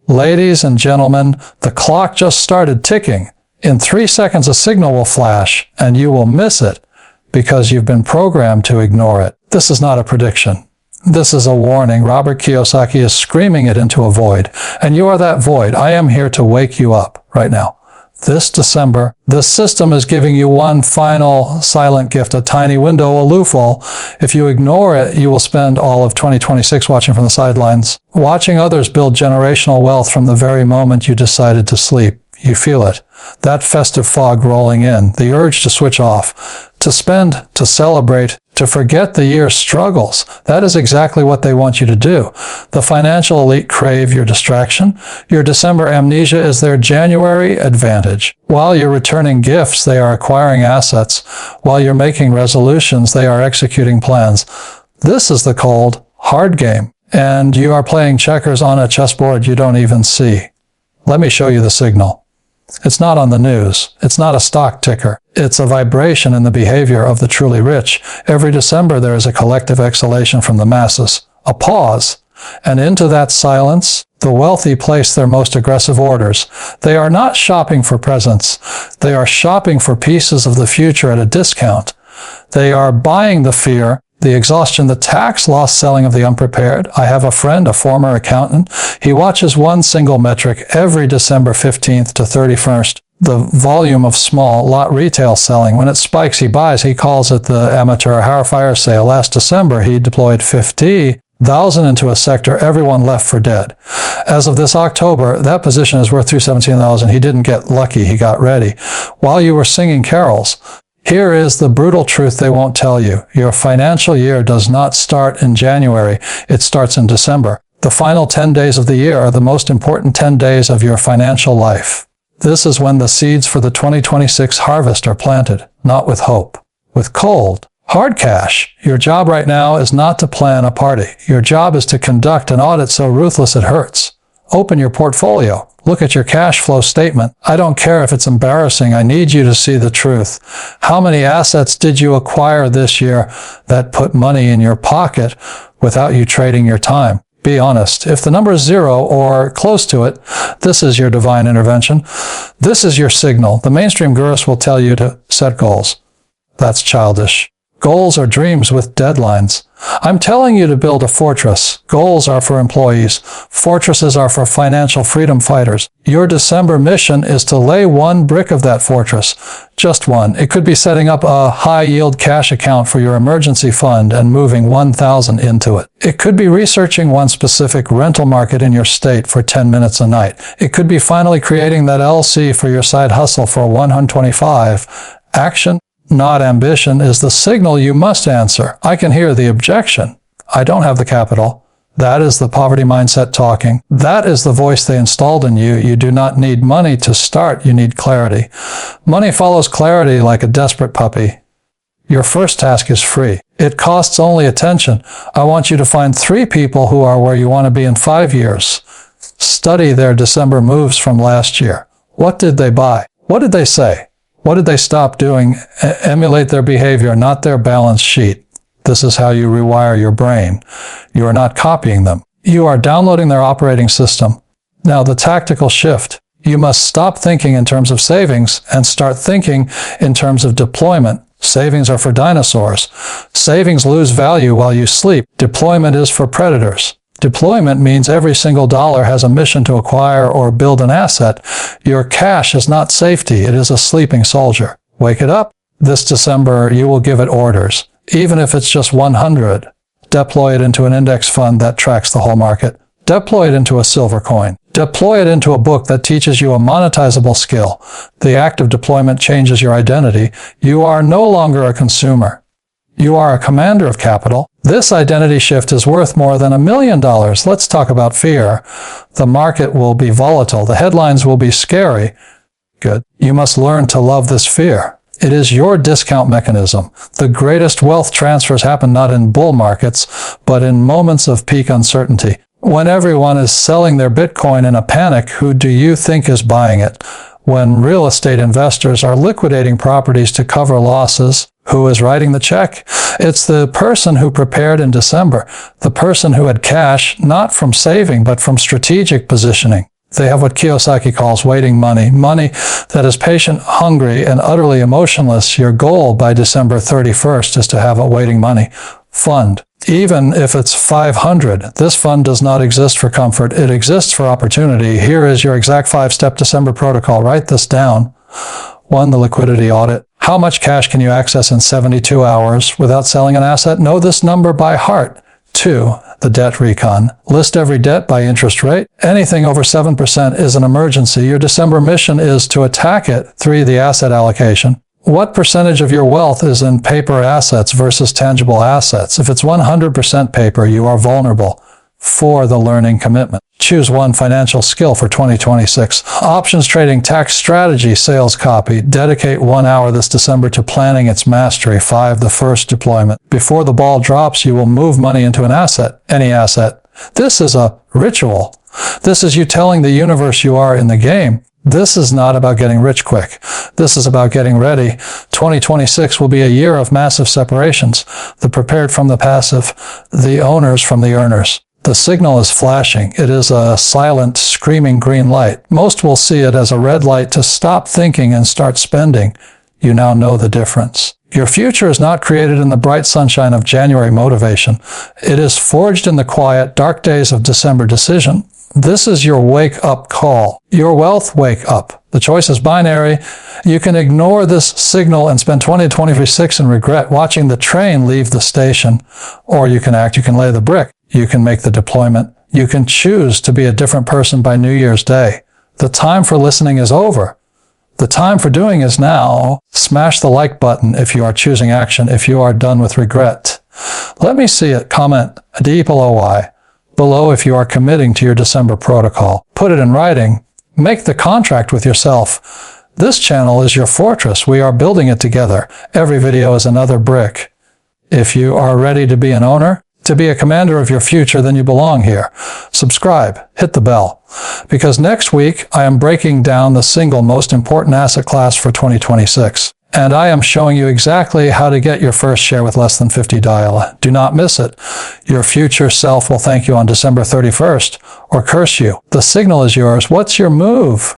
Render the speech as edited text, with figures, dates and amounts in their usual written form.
Ladies and gentlemen, the clock just started ticking. In 3 seconds, a signal will flash, and you will miss it because you've been programmed to ignore it. This is not a prediction. This is a warning. Robert Kiyosaki is screaming it into a void, and you are that void. I am here to wake you up right now. This December, the system is giving you one final silent gift, a tiny window, a loophole. If you ignore it, you will spend all of 2026 watching from the sidelines, watching others build generational wealth from the very moment you decided to sleep. You feel it. That festive fog rolling in, the urge to switch off, to spend, to celebrate, to forget the year's struggles. That is exactly what they want you to do. The financial elite crave your distraction. Your December amnesia is their January advantage. While you're returning gifts, they are acquiring assets. While you're making resolutions, they are executing plans. This is the cold, hard game, and you are playing checkers on a chessboard you don't even see. Let me show you the signal. It's not on the news. It's not a stock ticker. It's a vibration in the behavior of the truly rich. Every December, there is a collective exhalation from the masses, a pause, and into that silence, the wealthy place their most aggressive orders. They are not shopping for presents. They are shopping for pieces of the future at a discount. They are buying the fear, the exhaustion, the tax loss selling of the unprepared. I have a friend, a former accountant. He watches one single metric every December 15th to 31st. The volume of small lot retail selling. When it spikes, he buys. He calls it the amateur hour fire sale. Last December, he deployed 50,000 into a sector everyone left for dead. As of this October, that position is worth $317,000. He didn't get lucky. He got ready. While you were singing carols, here is the brutal truth they won't tell you. Your financial year does not start in January. It starts in December. The final 10 days of the year are the most important 10 days of your financial life. This is when the seeds for the 2026 harvest are planted, not with hope, with cold, hard cash. Your job right now is not to plan a party. Your job is to conduct an audit so ruthless it hurts. Open your portfolio. Look at your cash flow statement. I don't care if it's embarrassing. I need you to see the truth. How many assets did you acquire this year that put money in your pocket without you trading your time? Be honest. If the number is 0 or close to it, this is your divine intervention. This is your signal. The mainstream gurus will tell you to set goals. That's childish. Goals are dreams with deadlines. I'm telling you to build a fortress. Goals are for employees. Fortresses are for financial freedom fighters. Your December mission is to lay one brick of that fortress. Just one. It could be setting up a high-yield cash account for your emergency fund and moving $1,000 into it. It could be researching one specific rental market in your state for 10 minutes a night. It could be finally creating that LLC for your side hustle for $125. Action, not ambition, is the signal you must answer. I can hear the objection. I don't have the capital. That is the poverty mindset talking. That is the voice they installed in you. You do not need money to start. You need clarity. Money follows clarity like a desperate puppy. Your first task is free. It costs only attention. I want you to find 3 people who are where you want to be in 5 years. Study their December moves from last year. What did they buy? What did they say? What did they stop doing? Emulate their behavior, not their balance sheet. This is how you rewire your brain. You are not copying them. You are downloading their operating system. Now, the tactical shift. You must stop thinking in terms of savings and start thinking in terms of deployment. Savings are for dinosaurs. Savings lose value while you sleep. Deployment is for predators. Deployment means every single dollar has a mission to acquire or build an asset. Your cash is not safety. It is a sleeping soldier. Wake it up. This December, you will give it orders. Even if it's just 100. Deploy it into an index fund that tracks the whole market. Deploy it into a silver coin. Deploy it into a book that teaches you a monetizable skill. The act of deployment changes your identity. You are no longer a consumer. You are a commander of capital. This identity shift is worth more than $1 million. Let's talk about fear. The market will be volatile. The headlines will be scary. Good. You must learn to love this fear. It is your discount mechanism. The greatest wealth transfers happen not in bull markets, but in moments of peak uncertainty. When everyone is selling their Bitcoin in a panic, who do you think is buying it? When real estate investors are liquidating properties to cover losses, who is writing the check? It's the person who prepared in December, the person who had cash, not from saving, but from strategic positioning. They have what Kiyosaki calls waiting money, money that is patient, hungry, and utterly emotionless. Your goal by December 31st is to have a waiting money fund. Even if it's 500, this fund does not exist for comfort. It exists for opportunity. Here is your exact 5-step December protocol. Write this down. 1. The liquidity audit. How much cash can you access in 72 hours without selling an asset? Know this number by heart. 2. The debt recon. List every debt by interest rate. Anything over 7% is an emergency. Your December mission is to attack it. 3. The asset allocation. What percentage of your wealth is in paper assets versus tangible assets? If it's 100% paper, you are vulnerable. 4. The learning commitment. Choose one financial skill for 2026. Options trading, tax strategy, sales copy. Dedicate 1 hour this December to planning its mastery. 5. The first deployment. Before the ball drops, you will move money into an asset, any asset. This is a ritual. This is you telling the universe you are in the game. This is not about getting rich quick. This is about getting ready. 2026 will be a year of massive separations. The prepared from the passive, the owners from the earners. The signal is flashing. It is a silent, screaming green light. Most will see it as a red light to stop thinking and start spending. You now know the difference. Your future is not created in the bright sunshine of January motivation. It is forged in the quiet, dark days of December decision. This is your wake-up call. Your wealth, wake up. The choice is binary. You can ignore this signal and spend 2026 in regret watching the train leave the station. Or you can act. You can lay the brick. You can make the deployment. You can choose to be a different person by New Year's Day. The time for listening is over. The time for doing is now. Smash the like button if you are choosing action, if you are done with regret. Let me see it. Comment DLOY below if you are committing to your December protocol. Put it in writing. Make the contract with yourself. This channel is your fortress. We are building it together. Every video is another brick. If you are ready to be an owner, to be a commander of your future, then you belong here. Subscribe, hit the bell, because next week I am breaking down the single most important asset class for 2026. And I am showing you exactly how to get your first share with less than $50. Do not miss it. Your future self will thank you on December 31st or curse you. The signal is yours. What's your move?